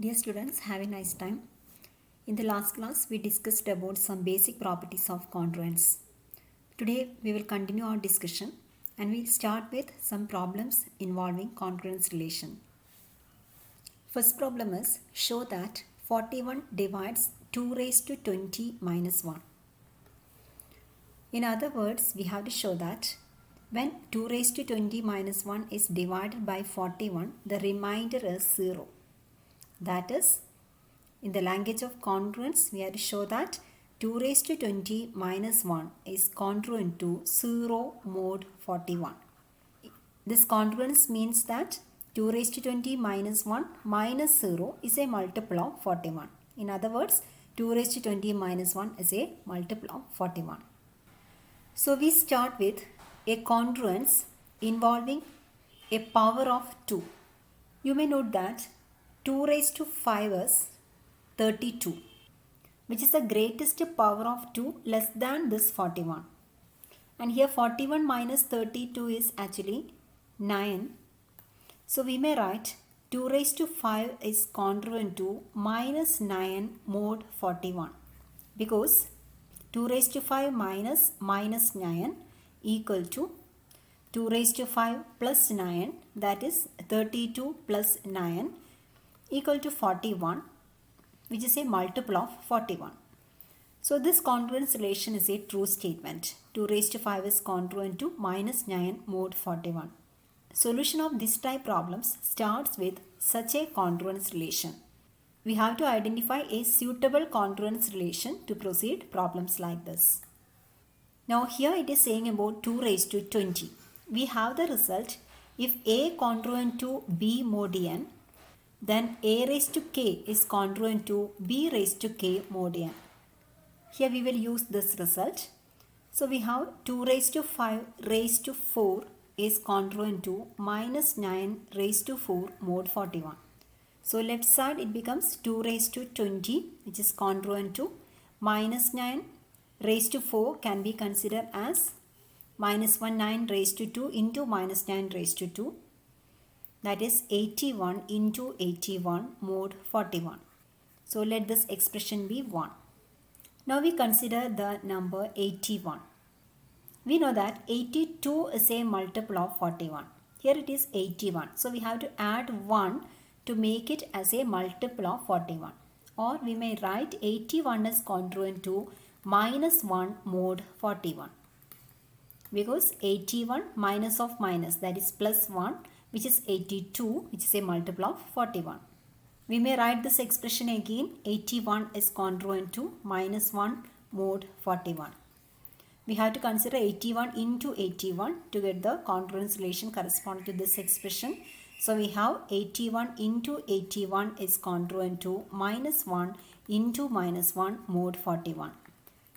Dear students, have a nice time. In the last class, we discussed about some basic properties of congruence. Today, we will continue our discussion and we'll start with some problems involving congruence relation. First problem is show that 41 divides 2 raised to 20 minus 1. In other words, we have to show that when 2 raised to 20 minus 1 is divided by 41, the remainder is 0. That is, in the language of congruence, we have to show that 2 raised to 20 minus 1 is congruent to 0 mod 41. This congruence means that 2 raised to 20 minus 1 minus 0 is a multiple of 41. In other words, 2 raised to 20 minus 1 is a multiple of 41. So we start with a congruence involving a power of 2. You may note that 2 raised to 5 is 32, which is the greatest power of 2 less than this 41. And here 41 minus 32 is actually 9. So we may write 2 raised to 5 is congruent to minus 9 mod 41, because 2 raised to 5 minus 9 equal to 2 raised to 5 plus 9, that is 32 plus 9 equal to 41, which is a multiple of 41. So this congruence relation is a true statement. 2 raised to 5 is congruent to minus 9 mod 41. Solution of this type problems starts with such a congruence relation. We have to identify a suitable congruence relation to proceed problems like this. Now here it is saying about 2 raised to 20. We have the result if A congruent to B mod n, then A raised to k is congruent to B raised to k mod n. Here we will use this result. So we have 2 raised to 5 raised to 4 is congruent to minus 9 raised to 4 mod 41. So left side it becomes 2 raised to 20, which is congruent to minus 9 raised to 4 can be considered as minus 9 raised to 2 into minus 9 raised to 2. That is 81 into 81 mod 41. So let this expression be 1. Now we consider the number 81. We know that 82 is a multiple of 41. Here it is 81. So we have to add 1 to make it as a multiple of 41. Or we may write 81 is congruent to minus 1 mod 41. Because 81 minus of minus, that is plus 1, which is 82, which is a multiple of 41. We may write this expression again. 81 is congruent to minus 1 mod 41. We have to consider 81 into 81 to get the congruence relation corresponding to this expression. So we have 81 into 81 is congruent to minus 1 into minus 1 mod 41.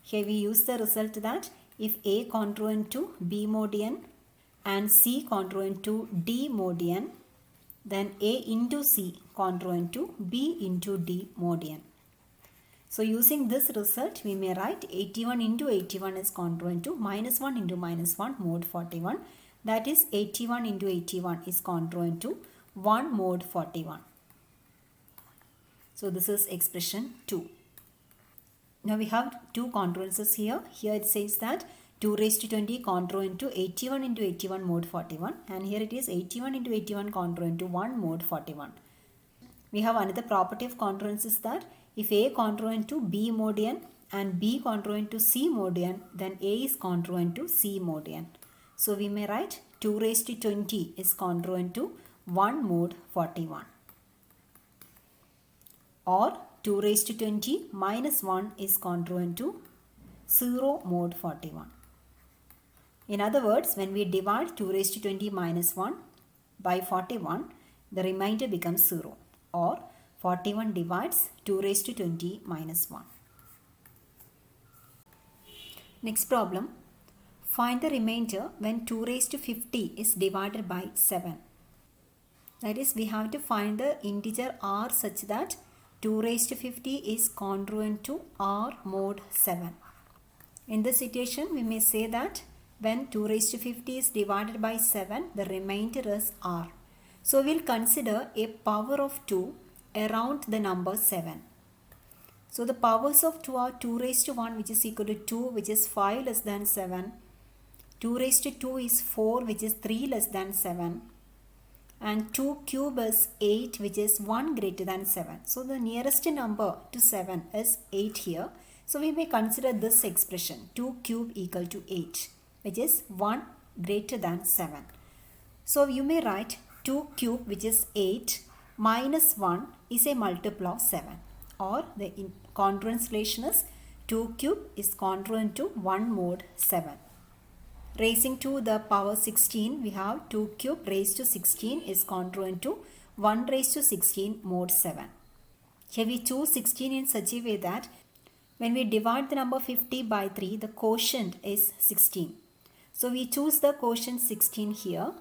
Here we use the result that if A congruent to B mod n and C congruent to D mod n, then A into C congruent to B into D mod n. So using this result, we may write 81 into 81 is congruent to minus 1 into minus 1 mod 41. That is 81 into 81 is congruent to 1 mod 41. So this is expression 2. Now we have two congruences here. Here it says that 2 raised to 20 congruent to 81 into 81 mod 41, and here it is 81 into 81 congruent to 1 mod 41. We have another property of congruence is that if A congruent to B mod n and B congruent to C mod n, then A is congruent to C mod n. So we may write 2 raised to 20 is congruent to 1 mod 41. Or 2 raised to 20 minus 1 is congruent to 0 mod 41. In other words, when we divide 2 raised to 20 minus 1 by 41, the remainder becomes 0. Or 41 divides 2 raised to 20 minus 1. Next problem. Find the remainder when 2 raised to 50 is divided by 7. That is, we have to find the integer r such that 2 raised to 50 is congruent to r mod 7. In this situation, we may say that when 2 raised to 50 is divided by 7, the remainder is r. So we'll consider a power of 2 around the number 7. So the powers of 2 are 2 raised to 1 which is equal to 2 which is 5 less than 7. 2 raised to 2 is 4 which is 3 less than 7. And 2 cube is 8 which is 1 greater than 7. So the nearest number to 7 is 8 here. So we may consider this expression 2 cube equal to 8 which is 1 greater than 7. So you may write 2 cube which is 8 minus 1 is a multiple of 7, or the congruence relation is 2 cube is congruent to 1 mod 7. Raising to the power 16, we have 2 cube raised to 16 is congruent to 1 raised to 16 mod 7. Here we choose 16 in such a way that when we divide the number 50 by 3, the quotient is 16. So we choose the quotient 16 here.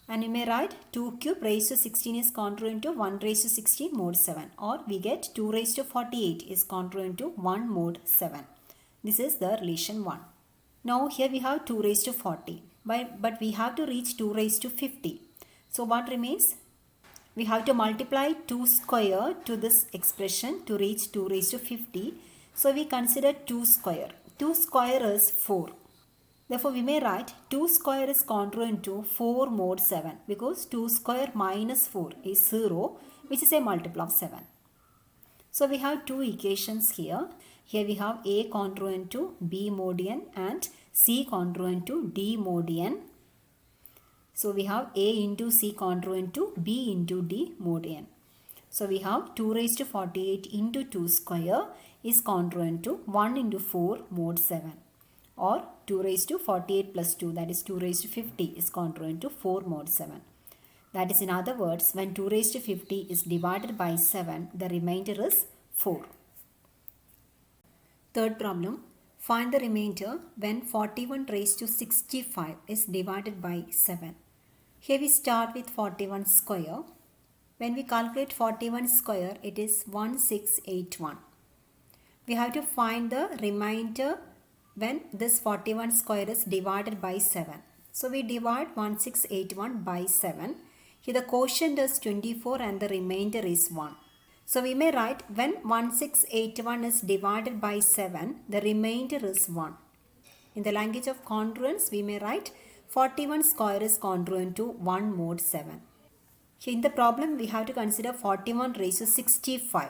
And you may write 2 cube raised to 16 is congruent to 1 raised to 16 mod 7. Or we get 2 raised to 48 is congruent to 1 mod 7. This is the relation 1. Now here we have 2 raised to 40. But we have to reach 2 raised to 50. So what remains? We have to multiply 2 square to this expression to reach 2 raised to 50. So we consider 2 square. 2 square is 4. Therefore, we may write 2 square is congruent to 4 mod 7 because 2 square minus 4 is 0 which is a multiple of 7. So we have two equations here. Here we have A congruent to B mod n and C congruent to D mod n. So we have A into C congruent to B into D mod n. So we have 2 raised to 48 into 2 square is congruent to 1 into 4 mod 7. Or 2 raised to 48 plus 2, that is 2 raised to 50 is congruent to 4 mod 7. That is, in other words, when 2 raised to 50 is divided by 7, the remainder is 4. Third problem, find the remainder when 41 raised to 65 is divided by 7. Here we start with 41 square. When we calculate 41 square, it is 1681. We have to find the remainder when this 41 square is divided by 7. So we divide 1681 by 7. Here the quotient is 24 and the remainder is 1. So we may write when 1681 is divided by 7, the remainder is 1. In the language of congruence, we may write 41 square is congruent to 1 mod 7. Here in the problem, we have to consider 41 raised to 65.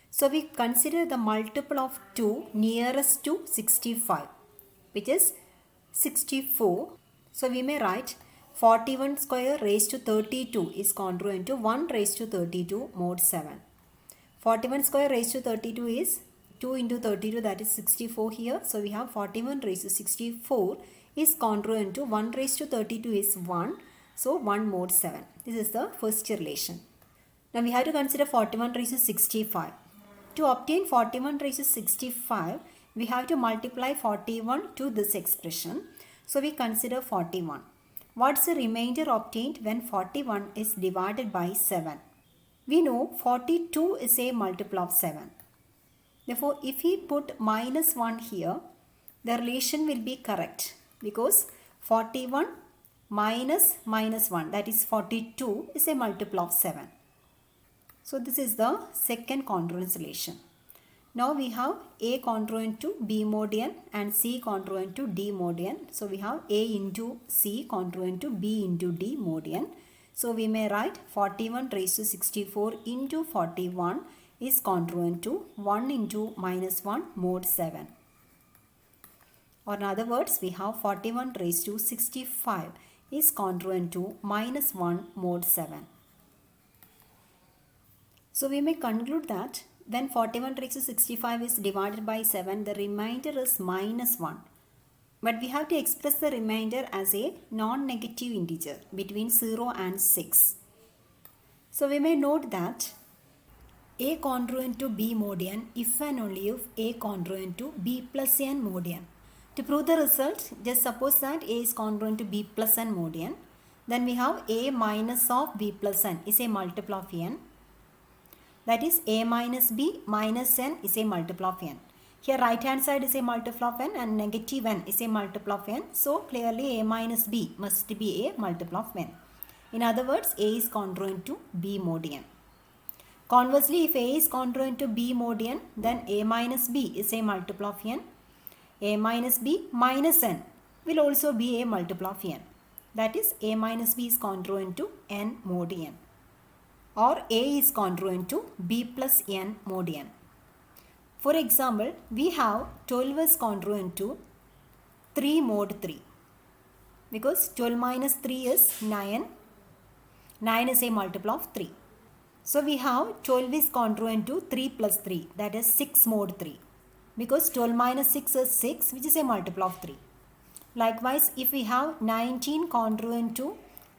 So we consider the multiple of 2 nearest to 65, which is 64. So we may write 41 square raised to 32 is congruent to 1 raised to 32 mod 7. 41 square raised to 32 is 2 into 32, that is 64 here. So we have 41 raised to 64 is congruent to 1 raised to 32 is 1. So 1 mod 7. This is the first relation. Now we have to consider 41 raised to 65. To obtain 41 raised to 65, we have to multiply 41 to this expression. So we consider 41. What's the remainder obtained when 41 is divided by 7? We know 42 is a multiple of 7. Therefore, if we put minus 1 here, the relation will be correct because 41 minus 1, that is 42, is a multiple of 7. So this is the second congruence relation. Now we have A congruent to B mod n and C congruent to D mod n. So we have A into C congruent to B into D mod n. So we may write 41 raised to 64 into 41 is congruent to 1 into minus 1 mod 7. Or in other words, we have 41 raised to 65 is congruent to minus 1 mod 7. So we may conclude that when 41 raised to 65 is divided by 7, the remainder is minus 1. But we have to express the remainder as a non-negative integer between 0 and 6. So we may note that A congruent to B mod n if and only if A congruent to B plus n mod n. To prove the result, just suppose that A is congruent to B plus n mod n. Then we have A minus of B plus n is a multiple of n. That is A minus B minus n is a multiple of n. Here right hand side is a multiple of n and negative n is a multiple of n. So clearly A minus B must be a multiple of n. In other words, A is congruent to B mod n. Conversely, if A is congruent to B mod n, then A minus B is a multiple of n. A minus B minus n will also be a multiple of n. That is, A minus B is congruent to n mod n. Or A is congruent to B plus n mod n. For example, we have 12 is congruent to 3 mod 3. Because 12 minus 3 is 9. 9 is a multiple of 3. So we have 12 is congruent to 3 plus 3, that is 6 mod 3. Because 12 minus 6 is 6, which is a multiple of 3. Likewise, if we have 19 congruent to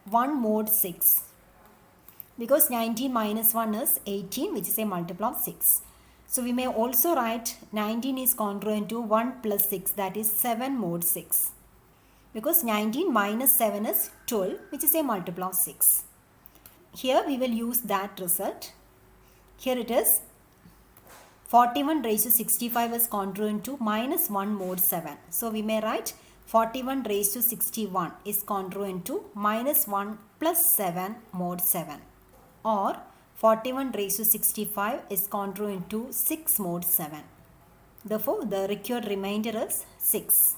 1 mod 6. Because 19 minus 1 is 18, which is a multiple of 6. So we may also write 19 is congruent to 1 plus 6, that is 7 mod 6. Because 19 minus 7 is 12, which is a multiple of 6. Here we will use that result. Here it is 41 raised to 65 is congruent to minus 1 mod 7. So we may write 41 raised to 61 is congruent to minus 1 plus 7 mod 7. Or 41 raised to 65 is congruent to 6 mod 7. Therefore, the required remainder is 6.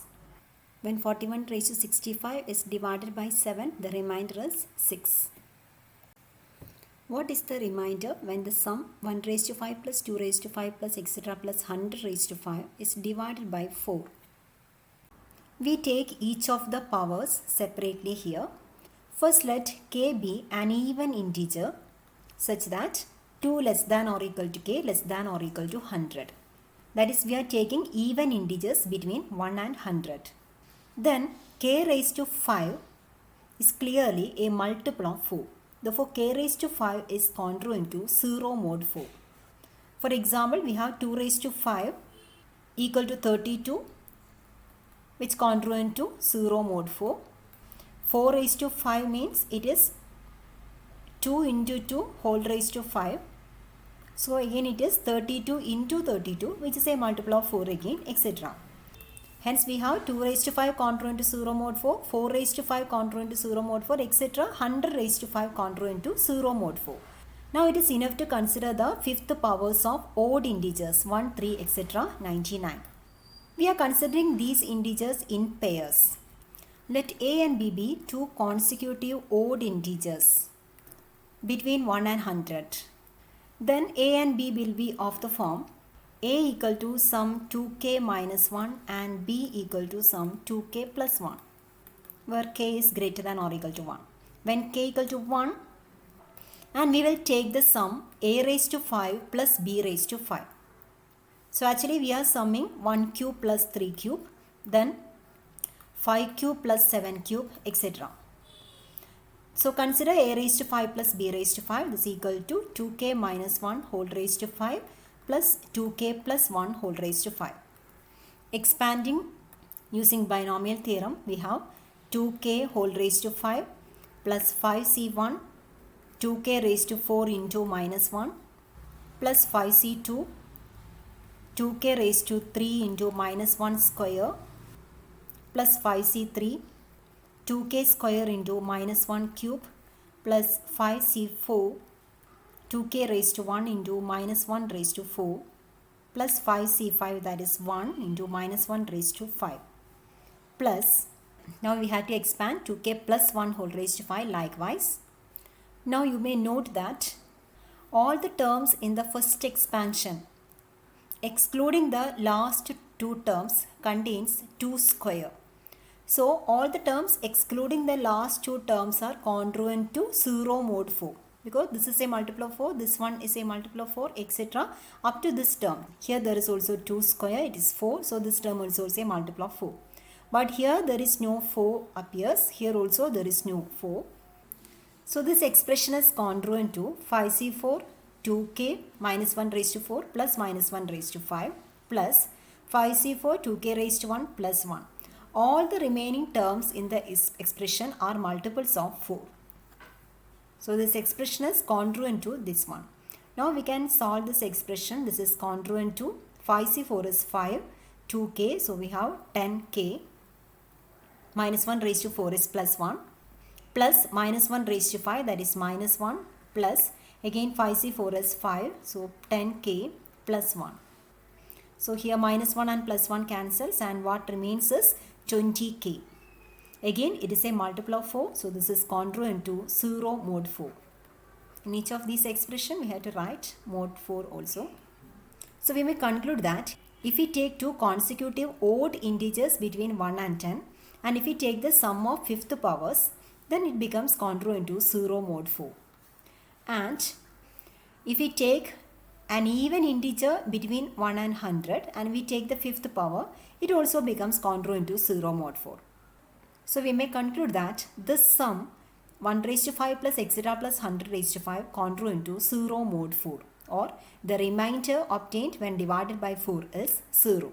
When 41 raised to 65 is divided by 7, the remainder is 6. What is the remainder when the sum 1 raised to 5 plus 2 raised to 5 plus etc. plus 100 raised to 5 is divided by 4? We take each of the powers separately here. First, let k be an even integer such that 2 less than or equal to k less than or equal to 100. That is, we are taking even integers between 1 and 100. Then k raised to 5 is clearly a multiple of 4. Therefore, k raised to 5 is congruent to 0 mod 4. For example, we have 2 raised to 5 equal to 32, which congruent to 0 mod 4. 4 raised to 5 means it is 2 into 2 whole raised to 5. So again it is 32 into 32, which is a multiple of 4 again, etc. Hence we have 2 raised to 5 congruent to 0 mod 4, 4 raised to 5 congruent to 0 mod 4, etc. 100 raised to 5 congruent to 0 mod 4. Now it is enough to consider the fifth powers of odd integers 1, 3, etc. 99. We are considering these integers in pairs. Let A and B be two consecutive odd integers between 1 and 100. Then A and B will be of the form A equal to sum 2k minus 1 and B equal to sum 2k plus 1, where k is greater than or equal to 1. When k equal to 1, and we will take the sum A raised to 5 plus B raised to 5. So actually we are summing 1 cube plus 3 cube, then 5 cube plus 7 cube, etc. So consider A raised to 5 plus B raised to 5. This is equal to 2k minus 1 whole raised to 5 plus 2k plus 1 whole raised to 5. Expanding using binomial theorem, we have 2k whole raised to 5 plus 5c1, 2k raised to 4 into minus 1 plus 5c2, 2k raised to 3 into minus 1 square plus 5c3, 2k square into minus 1 cube plus 5c4, 2k raised to 1 into minus 1 raised to 4 plus 5c5, that is 1 into minus 1 raised to 5 plus, now we have to expand 2k plus 1 whole raised to 5 likewise. Now you may note that all the terms in the first expansion excluding the last two terms contains 2 square. So all the terms excluding the last two terms are congruent to 0 mod 4. Because this is a multiple of 4, this one is a multiple of 4, etc. up to this term. Here there is also 2 square, it is 4. So this term also is a multiple of 4. But here there is no 4 appears. Here also there is no 4. So this expression is congruent to 5c4, 2k minus 1 raised to 4 plus minus 1 raised to 5 plus 5c4, 2k raised to 1 plus 1. All the remaining terms in the expression are multiples of 4. So this expression is congruent to this one. Now we can solve this expression. This is congruent to 5c4 is 5, 2k. So we have 10k minus 1 raised to 4 is plus 1 plus minus 1 raised to 5, that is minus 1 plus Again 5c4 is 5. So 10k plus 1. So here minus 1 and plus 1 cancels, and what remains is 20k. Again it is a multiple of 4. So this is congruent to 0 mod 4. In each of these expressions we have to write mod 4 also. So we may conclude that if we take two consecutive odd integers between 1 and 10, and if we take the sum of fifth powers, then it becomes congruent to 0 mod 4. And if we take an even integer between 1 and 100 and we take the fifth power, it also becomes congruent to 0 mod 4. So we may conclude that this sum 1 raised to 5 plus etc plus 100 raised to 5 congruent to 0 mod 4, or the remainder obtained when divided by 4 is 0.